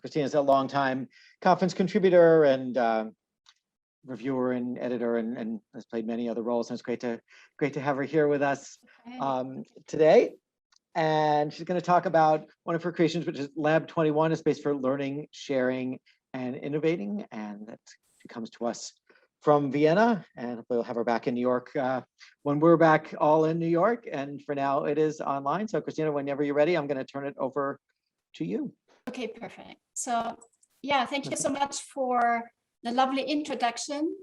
Christina is a longtime conference contributor and reviewer and editor, and has played many other roles. And it's great to have her here with us today. And she's going to talk about one of her creations, which is Lab 21, a space for learning, sharing, and innovating. And that she comes to us from Vienna, and we'll have her back in New York when we're back all in New York. And for now, it is online. So Christina, whenever you're ready, I'm going to turn it over to you. Okay, perfect. So yeah, thank you so much for the lovely introduction.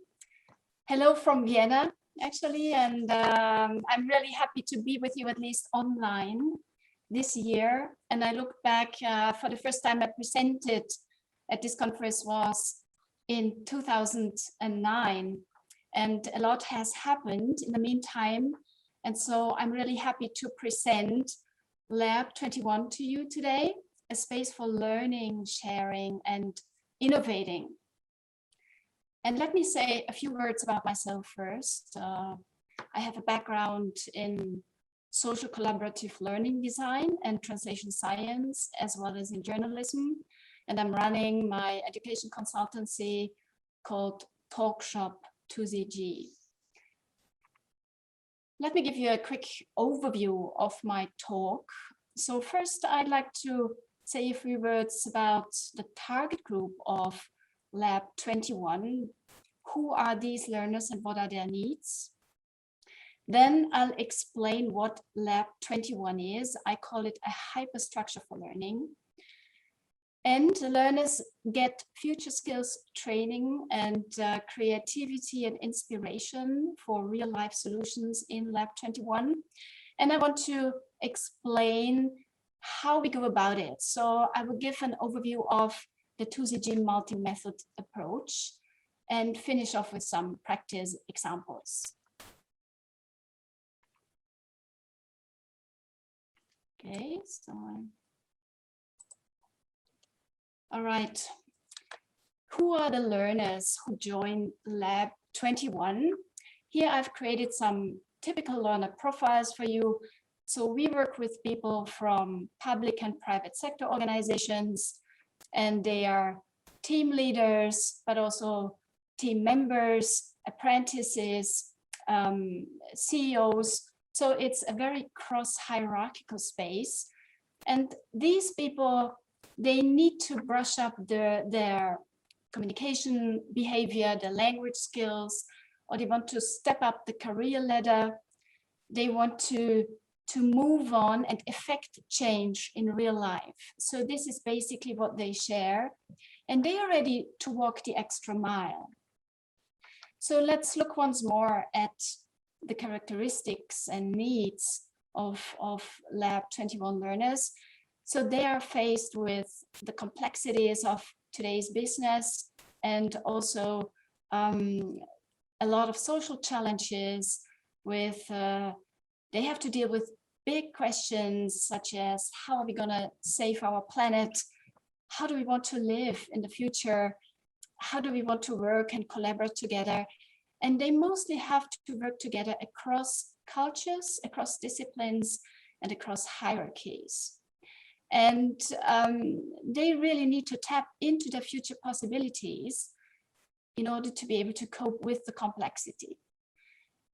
Hello from Vienna, actually, and I'm really happy to be with you, at least online, this year. And I look back for the first time I presented at this conference was in 2009, and a lot has happened in the meantime. And so I'm really happy to present Lab 21 to you today, a space for learning, sharing, and innovating. And let me say a few words about myself first. I have a background in social collaborative learning design and translation science, as well as in journalism. And I'm running my education consultancy called Talkshop 2ZG. Let me give you a quick overview of my talk. So first, I'd like to say a few words about the target group of Lab 21. Who are these learners and what are their needs? Then I'll explain what Lab 21 is. I call it a hyperstructure for learning. And the learners get future skills training and creativity and inspiration for real life solutions in Lab 21. And I want to explain how we go about it. So I will give an overview of the 2ZG multi-method approach and finish off with some practice examples. Okay, so all right. Who are the learners who join Lab 21? Here I've created some typical learner profiles for you. So we work with people from public and private sector organizations, and they are team leaders, but also team members, apprentices, CEOs. So it's a very cross-hierarchical space. And these people, they need to brush up their communication behavior, their language skills, or they want to step up the career ladder. They want to move on and effect change in real life. So this is basically what they share, and they are ready to walk the extra mile. So let's look once more at the characteristics and needs of Lab 21 learners. So they are faced with the complexities of today's business and also a lot of social challenges with, they have to deal with big questions such as how are we going to save our planet? How do we want to live in the future? How do we want to work and collaborate together? And they mostly have to work together across cultures, across disciplines, and across hierarchies. And they really need to tap into their future possibilities in order to be able to cope with the complexity.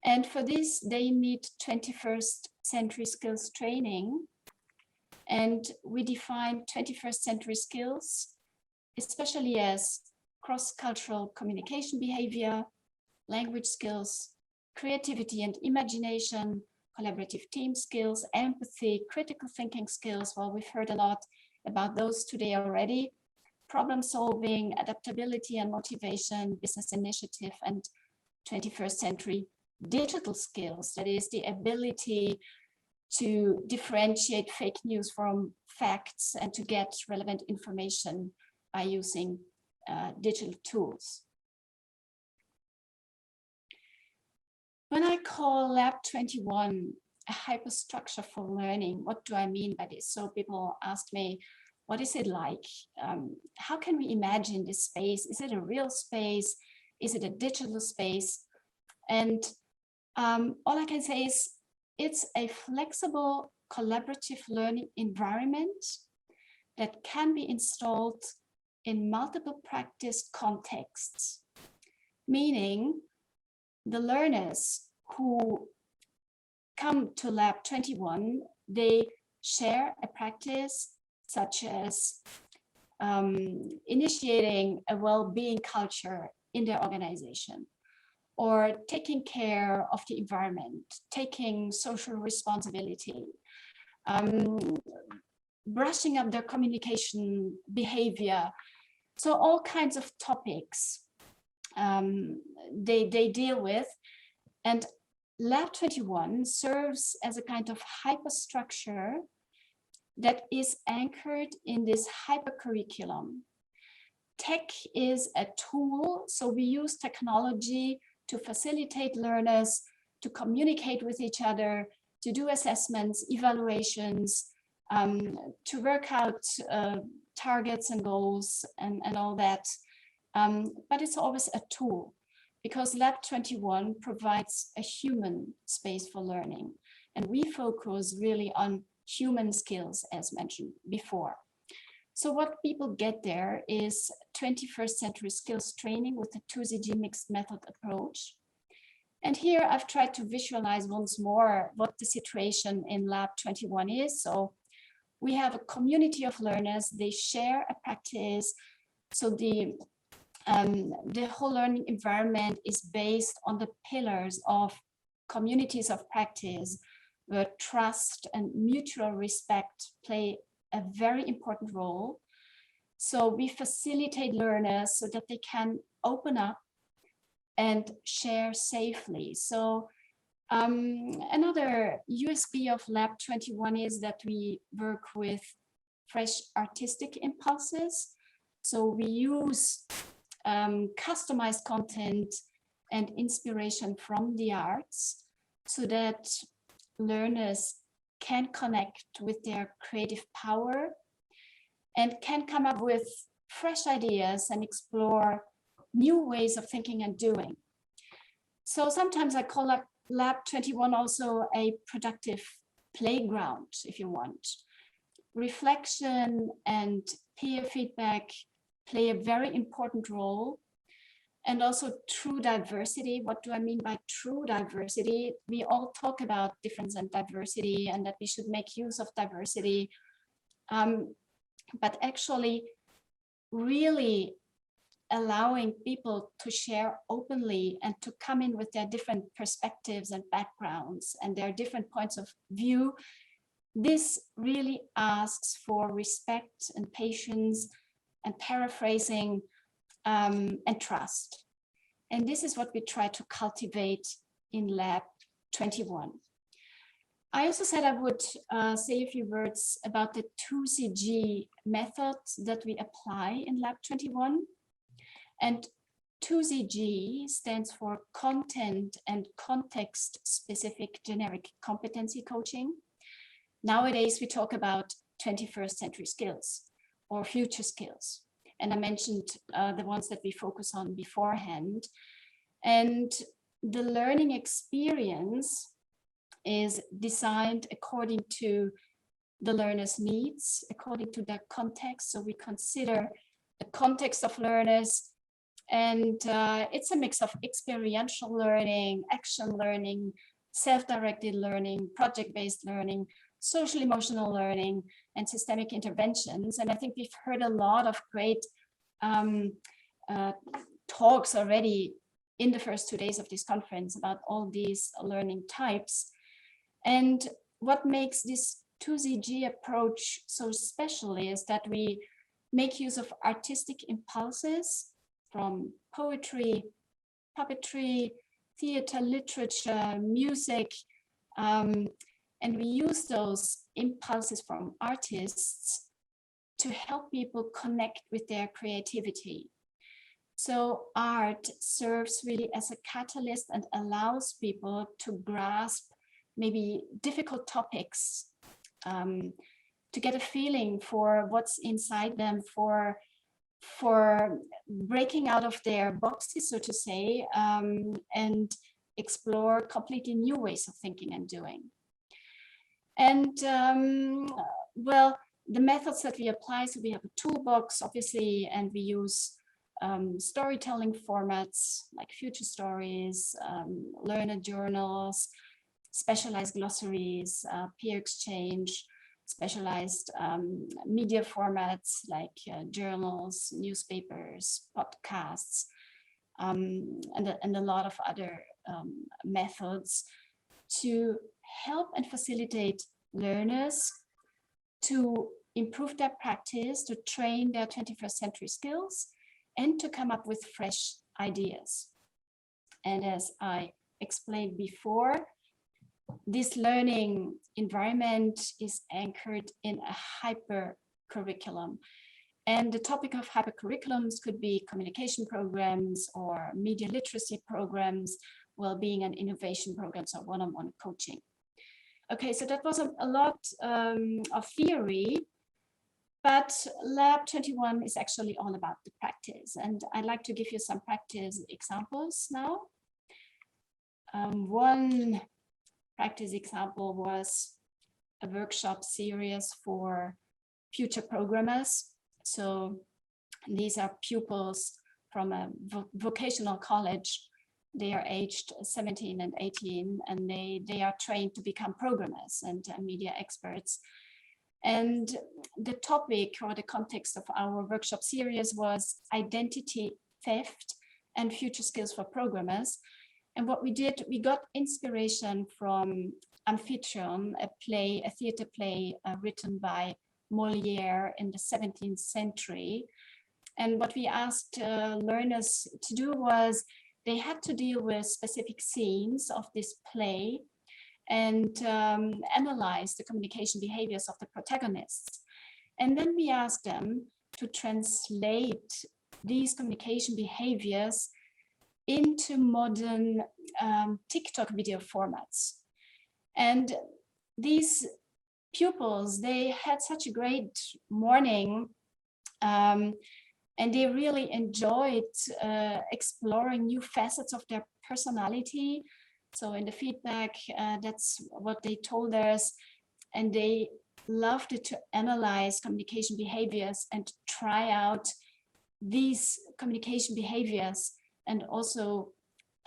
And for this, they need 21st century skills training. And we define 21st century skills, especially as cross-cultural communication behavior, language skills, creativity and imagination, collaborative team skills, empathy, critical thinking skills. Well, we've heard a lot about those today already. Problem solving, adaptability and motivation, business initiative, and 21st century digital skills. That is the ability to differentiate fake news from facts and to get relevant information by using digital tools. When I call Lab 21 a hyperstructure for learning, what do I mean by this? So people ask me, what is it like? How can we imagine this space? Is it a real space? Is it a digital space? And all I can say is it's a flexible collaborative learning environment that can be installed in multiple practice contexts, meaning the learners who come to Lab 21, they share a practice such as initiating a well-being culture in their organization, or taking care of the environment, taking social responsibility, brushing up their communication behavior. So all kinds of topics they deal with. And Lab 21 serves as a kind of hyperstructure that is anchored in this hypercurriculum. Tech is a tool, so we use technology to facilitate learners to communicate with each other, to do assessments, evaluations, to work out targets and goals and all that. But it's always a tool, because Lab 21 provides a human space for learning. And we focus really on human skills, as mentioned before. So what people get there is 21st century skills training with the 2ZG mixed method approach. And here I've tried to visualize once more what the situation in Lab 21 is. So we have a community of learners, they share a practice. So the whole learning environment is based on the pillars of communities of practice, where trust and mutual respect play a very important role. So we facilitate learners so that they can open up and share safely. So another USP of Lab 21 is that we work with fresh artistic impulses. So we use customized content and inspiration from the arts so that learners can connect with their creative power and can come up with fresh ideas and explore new ways of thinking and doing. So sometimes I call Lab 21 also a productive playground, if you want. Reflection and peer feedback play a very important role. And also true diversity. What do I mean by true diversity? We all talk about difference and diversity and that we should make use of diversity. But actually really allowing people to share openly and to come in with their different perspectives and backgrounds and their different points of view. This really asks for respect and patience and paraphrasing and trust. And this is what we try to cultivate in Lab 21. I also said I would say a few words about the 2ZG method that we apply in Lab 21. And 2ZG stands for Content and Context Specific Generic Competency Coaching. Nowadays, we talk about 21st century skills or future skills. And I mentioned the ones that we focus on beforehand. And the learning experience is designed according to the learner's needs, according to their context. So we consider the context of learners, and it's a mix of experiential learning, action learning, self-directed learning, project-based learning, social emotional learning, and systemic interventions. And I think we've heard a lot of great talks already in the first 2 days of this conference about all these learning types. And what makes this 2ZG approach so special is that we make use of artistic impulses from poetry, puppetry, theater, literature, music, and we use those impulses from artists to help people connect with their creativity. So art serves really as a catalyst and allows people to grasp maybe difficult topics, to get a feeling for what's inside them, for breaking out of their boxes, so to say, and explore completely new ways of thinking and doing. And well, the methods that we apply, so we have a toolbox, obviously, and we use storytelling formats like future stories, learner journals, specialized glossaries, peer exchange, specialized media formats like journals, newspapers, podcasts, and a lot of other methods to help and facilitate learners to improve their practice, to train their 21st century skills, and to come up with fresh ideas. And as I explained before, this learning environment is anchored in a hyper curriculum. And the topic of hyper curriculums could be communication programs or media literacy programs, well-being and innovation programs, or one-on-one coaching. Okay, so that was a lot of theory, but Lab 21 is actually all about the practice. And I'd like to give you some practice examples now. One practice example was a workshop series for future programmers. So these are pupils from a vocational college. They are aged 17 and 18, and they are trained to become programmers and media experts. And the topic or the context of our workshop series was identity theft and future skills for programmers. And what we did, we got inspiration from Amphitryon, a theater play written by Molière in the 17th century. And what we asked learners to do was they had to deal with specific scenes of this play and analyze the communication behaviors of the protagonists. And then we asked them to translate these communication behaviors into modern TikTok video formats. And these pupils, they had such a great morning, and they really enjoyed exploring new facets of their personality. So in the feedback, that's what they told us, and they loved it to analyze communication behaviors and try out these communication behaviors and also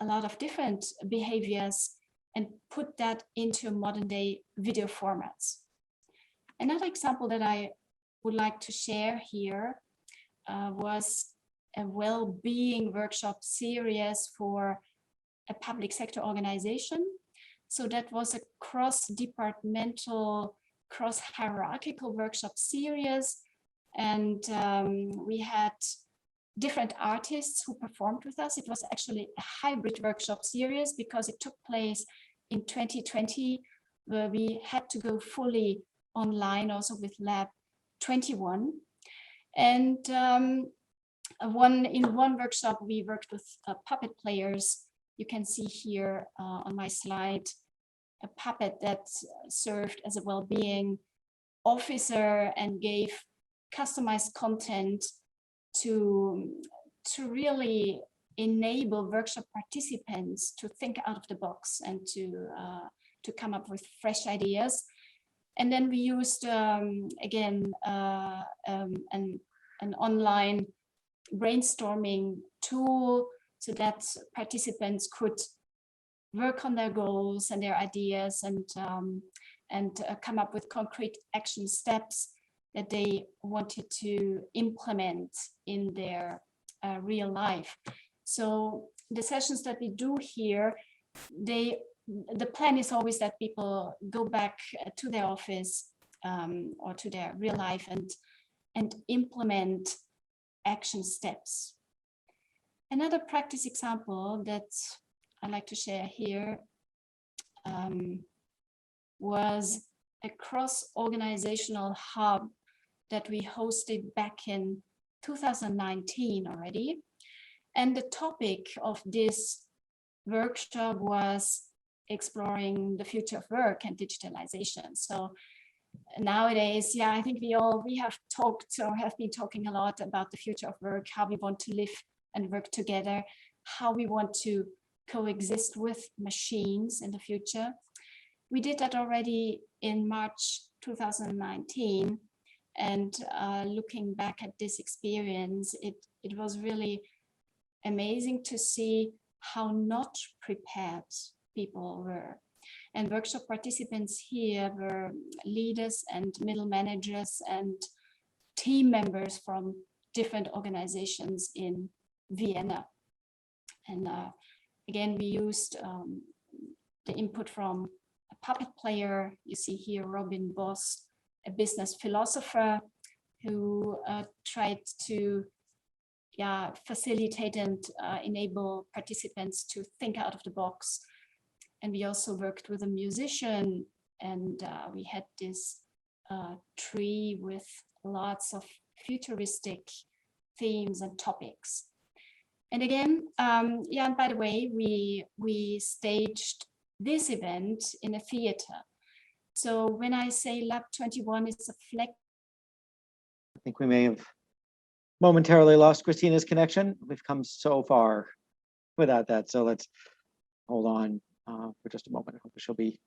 a lot of different behaviors and put that into modern day video formats. Another example that I would like to share here was a well-being workshop series for a public sector organization. So that was a cross-departmental, cross-hierarchical workshop series. And we had different artists who performed with us. It was actually a hybrid workshop series because it took place in 2020, where we had to go fully online also with Lab 21. And in one workshop, we worked with puppet players. You can see here on my slide, a puppet that served as a well-being officer and gave customized content to really enable workshop participants to think out of the box and to come up with fresh ideas. And then we used again an online brainstorming tool so that participants could work on their goals and their ideas and come up with concrete action steps that they wanted to implement in their real life. So the sessions that we do here, the plan is always that people go back to their office or to their real life and implement action steps. Another practice example that I'd like to share here was a cross-organizational hub that we hosted back in 2019 already. And the topic of this workshop was exploring the future of work and digitalization. So nowadays, yeah, I think we have talked or have been talking a lot about the future of work, how we want to live and work together, how we want to coexist with machines in the future. We did that already in March 2019. And looking back at this experience, it was really amazing to see how not prepared people were. And workshop participants here were leaders and middle managers and team members from different organizations in Vienna. And again, we used the input from a puppet player. You see here Robin Boss, a business philosopher who tried to facilitate and enable participants to think out of the box. And we also worked with a musician, and we had this tree with lots of futuristic themes and topics. And again, and by the way, we staged this event in a theater. So when I say Lab 21 is a flex. I think we may have momentarily lost Christina's connection. We've come so far without that. So let's hold on for just a moment. Hopefully she'll be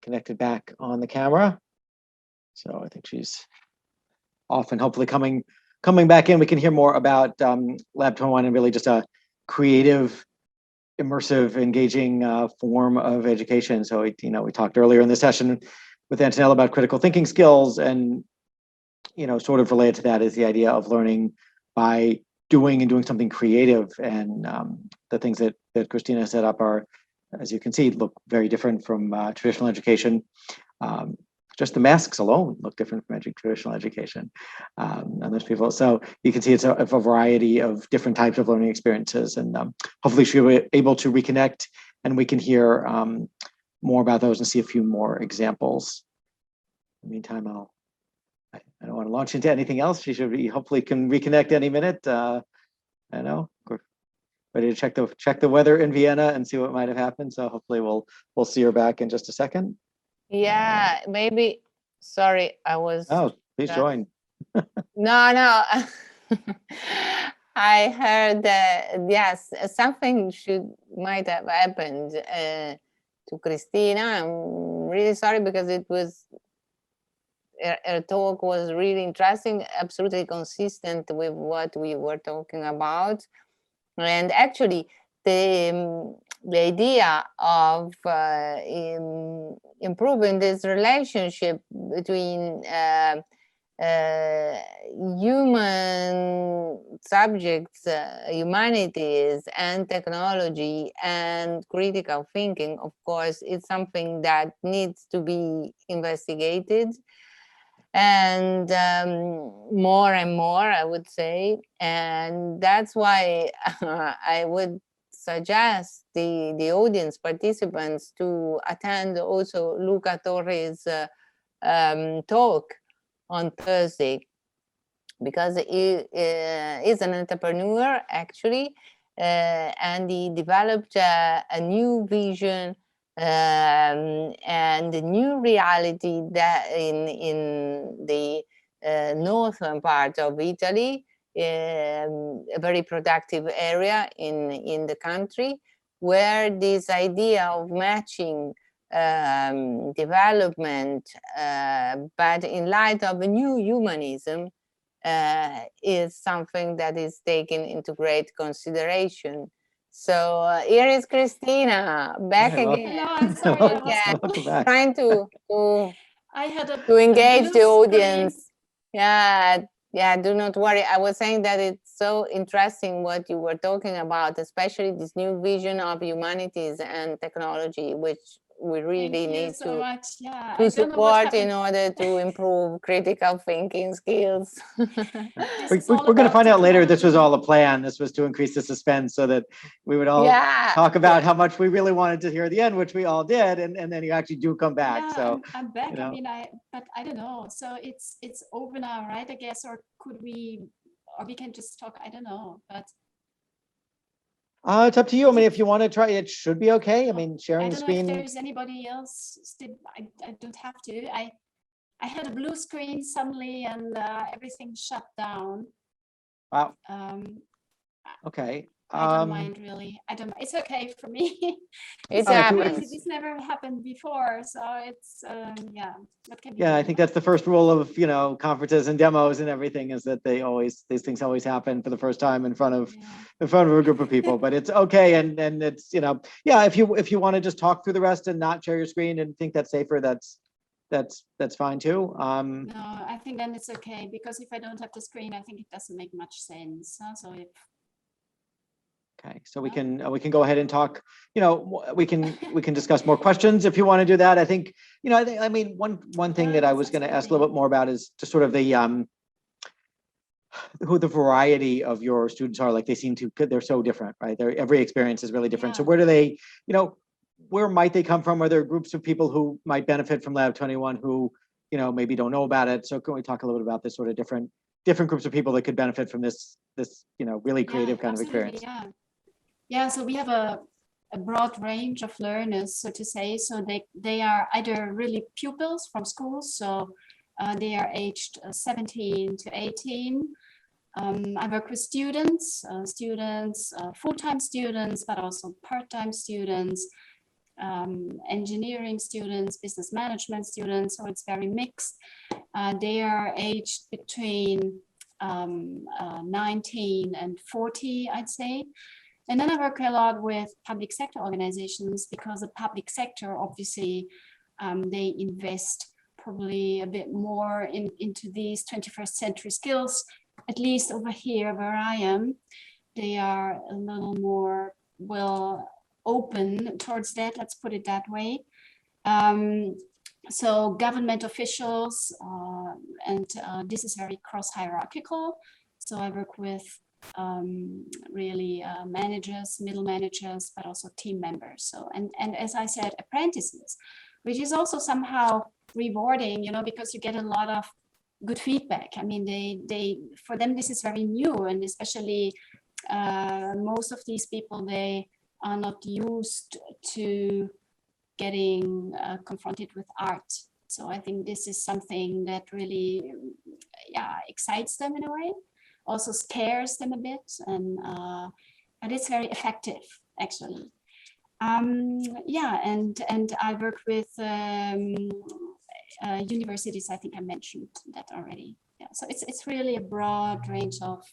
connected back on the camera. So I think she's off and hopefully coming back in. We can hear more about Lab 21 and really just a creative, immersive, engaging form of education. So we talked earlier in the session with Antonella about critical thinking skills, and sort of related to that is the idea of learning by doing something creative. And the things that Christina set up are, as you can see, look very different from traditional education. Just the masks alone look different from traditional education. And there's people, so you can see it's a variety of different types of learning experiences. And hopefully she'll be able to reconnect and we can hear more about those and see a few more examples. In the meantime, I don't want to launch into anything else. She should be, hopefully can reconnect any minute. I know we're ready to check the weather in Vienna and see what might have happened. So hopefully we'll see her back in just a second. Yeah, maybe. Sorry, I was. Oh, please join. No. I heard that yes, something might have happened to Christina. I'm really sorry because it was her talk was really interesting, absolutely consistent with what we were talking about, and actually the idea of improving this relationship between human subjects, humanities and technology and critical thinking, of course, is something that needs to be investigated. And more and more, I would say. And that's why I would suggest the audience participants to attend also Luca Torres' talk on Thursday, because he is an entrepreneur actually, and he developed a new vision and a new reality that in the northern part of Italy, a very productive area in the country, where this idea of matching development, but in light of a new humanism, is something that is taken into great consideration. So here is Christina back again. No, I'm sorry. Trying to I had engage the audience. Yeah, do not worry. I was saying that it's so interesting what you were talking about, especially this new vision of humanities and technology, which we really need to support in order to improve critical thinking skills. We're going to find out later this was all a plan. This was to increase the suspense so that we would all talk about how much we really wanted to hear at the end, which we all did, and then you actually do come back. Yeah, so I'm back. I mean, but I don't know. So it's over now, right? I guess, or we can just talk. I don't know, but. It's up to you. I mean, if you want to try, it should be okay. I mean, sharing the screen. I don't know if there's anybody else. I don't have to. I had a blue screen suddenly, and everything shut down. Wow. Okay. I don't Um, mind really. I don't. It's okay for me. It's if you- happens. This never happened before, so it's yeah. What can you Yeah, I do? think that's the first rule of, conferences and demos and everything is that these things always happen for the first time in front of Yeah. a group of people, but it's okay. And it's, yeah, if you want to just talk through the rest and not share your screen and think that's safer, that's fine too. No, I think then it's okay because if I don't have the screen, I think it doesn't make much sense. So if Okay, so we No. can go ahead and talk, we can discuss more questions if you want to do that. I think, I mean, one thing that I was going to ask a little bit more about is just sort of who the variety of your students are. Like they're so different, right? Every experience is really different. So Yeah. where do they, where might they come from? Are there groups of people who might benefit from Lab 21 who, maybe don't know about it? So can we talk a little bit about this sort of different groups of people that could benefit from this, really creative kind of absolutely, experience? Yeah, so we have a broad range of learners, so to say. So they are either really pupils from schools, so they are aged 17 to 18. I work with students, full-time students, but also part-time students, engineering students, business management students, so it's very mixed. They are aged between 19 and 40, I'd say. And then I work a lot with public sector organizations because the public sector, obviously, they invest probably a bit more into these 21st century skills, at least over here where I am. They are a little more open towards that, let's put it that way. So government officials, and this is very cross-hierarchical. So I work with really managers, middle managers, but also team members. So, and as I said, apprentices, which is also somehow rewarding, because you get a lot of good feedback. I mean, for them, this is very new, and especially most of these people, they are not used to getting confronted with art. So I think this is something that really, excites them in a way, also scares them a bit, and but it's very effective actually. And I work with universities. I think I mentioned that already. Yeah, so it's really a broad range of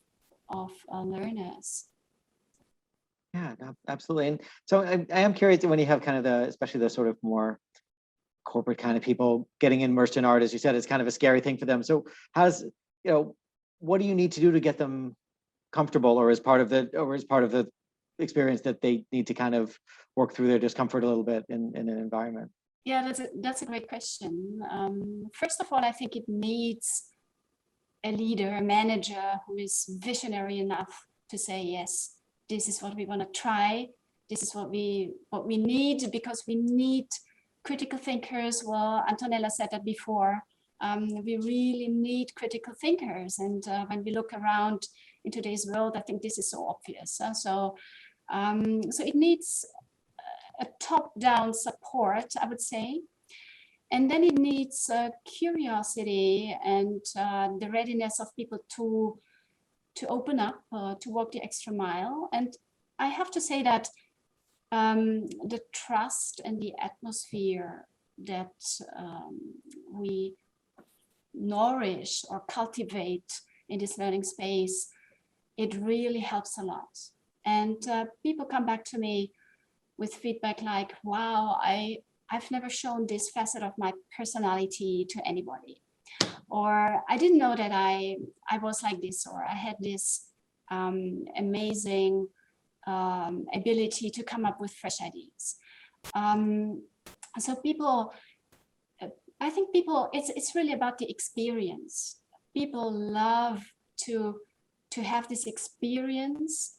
learners. Yeah, no, absolutely. And so I am curious when you have kind of especially the sort of more corporate kind of people getting immersed in art, as you said, it's kind of a scary thing for them. So what do you need to do to get them comfortable, or as part of the experience that they need to kind of work through their discomfort a little bit in an environment? Yeah, that's a great question. First of all, I think it needs a leader, a manager who is visionary enough to say, yes, this is what we want to try. This is what we need, because we need critical thinkers. Well, Antonella said that before. We really need critical thinkers. And when we look around in today's world, I think this is so obvious. So it needs a top-down support, I would say. And then it needs curiosity and the readiness of people to open up, to walk the extra mile. And I have to say that the trust and the atmosphere that we nourish or cultivate in this learning space, it really helps a lot. And people come back to me with feedback like, wow, I've never shown this facet of my personality to anybody. Or I didn't know that I was like this, or I had this amazing ability to come up with fresh ideas. So people, I think people, it's really about the experience. People love to have this experience.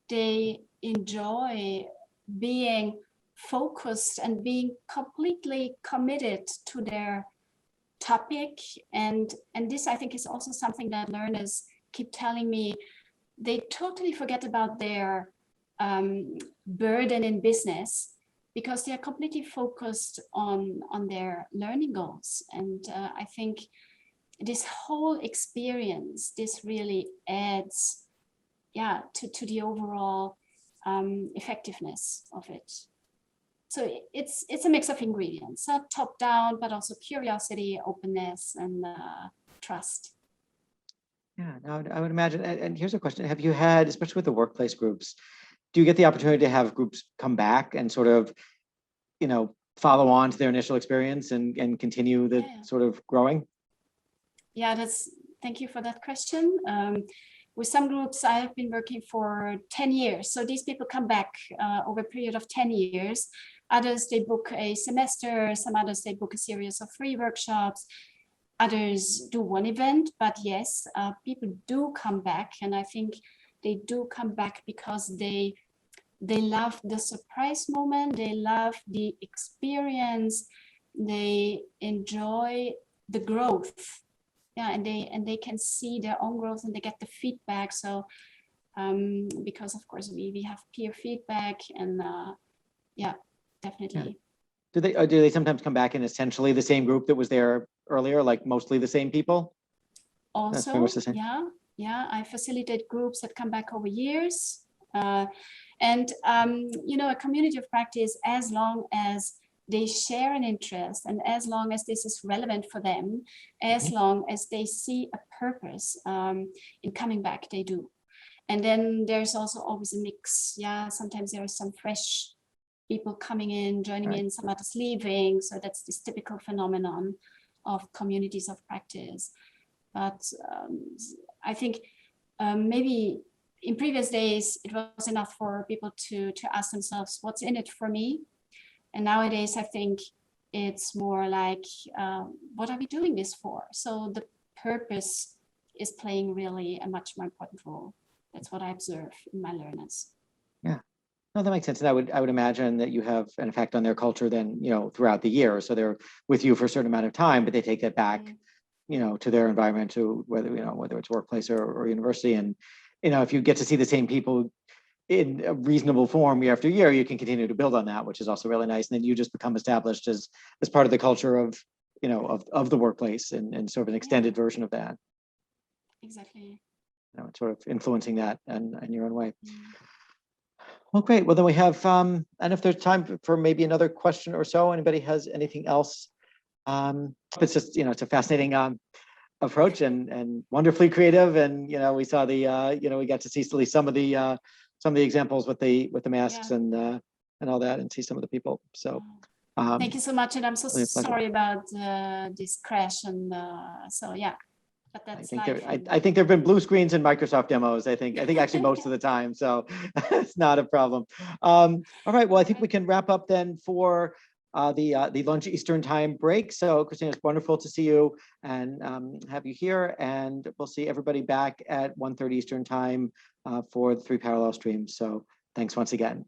They enjoy being focused and being completely committed to their topic. And this, I think, is also something that learners keep telling me. They totally forget about their burden in business, because they're completely focused on their learning goals. And I think this whole experience, this really adds to the overall effectiveness of it. So it's a mix of ingredients, not top down, but also curiosity, openness, and trust. Yeah, no, I would imagine. And here's a question: have you had, especially with the workplace groups, do you get the opportunity to have groups come back and sort of, follow on to their initial experience and continue the sort of growing? Yeah, thank you for that question. With some groups, I have been working for 10 years. So these people come back over a period of 10 years. Others, they book a semester. Some others, they book a series of free workshops. Others do one event, but yes, people do come back. And I think they do come back because they love the surprise moment. They love the experience. They enjoy the growth. Yeah, and they can see their own growth and they get the feedback. So because of course we have peer feedback and yeah, definitely. Yeah. Do they sometimes come back in essentially the same group that was there earlier, like mostly the same people? Also, yeah, I facilitate groups that come back over years. And a community of practice, as long as they share an interest and as long as this is relevant for them, as long as they see a purpose in coming back, they do. And then there's also always a mix. Yeah, sometimes there are some fresh people coming in, joining in, some others leaving. So that's this typical phenomenon of communities of practice. But I think maybe in previous days, it was enough for people to ask themselves, what's in it for me? And nowadays, I think it's more like, what are we doing this for? So the purpose is playing really a much more important role. That's what I observe in my learners. Yeah, no, that makes sense. And I would imagine that you have an effect on their culture then, throughout the year. So they're with you for a certain amount of time, but they take that back, to their environment, to whether it's workplace or university. And, if you get to see the same people in a reasonable form year after year, you can continue to build on that, which is also really nice. And then you just become established as part of the culture of, of the workplace and sort of an extended version of that. Exactly. Sort of influencing that in your own way. Well, great. Well, then we have, and if there's time for maybe another question or so, anybody has anything else? It's just, it's a fascinating approach and wonderfully creative. And, we saw we got to see at least some of the examples with the masks and all that, and see some of the people. So thank you so much. And I'm so sorry about this crash. And so, yeah. But that's I think there've been blue screens and Microsoft demos. I think actually most of the time, so it's not a problem. All right, well, I think we can wrap up then for the lunch Eastern time break. So Christina, it's wonderful to see you and have you here, and we'll see everybody back at 1:30 Eastern time for the 3 parallel streams. So thanks once again.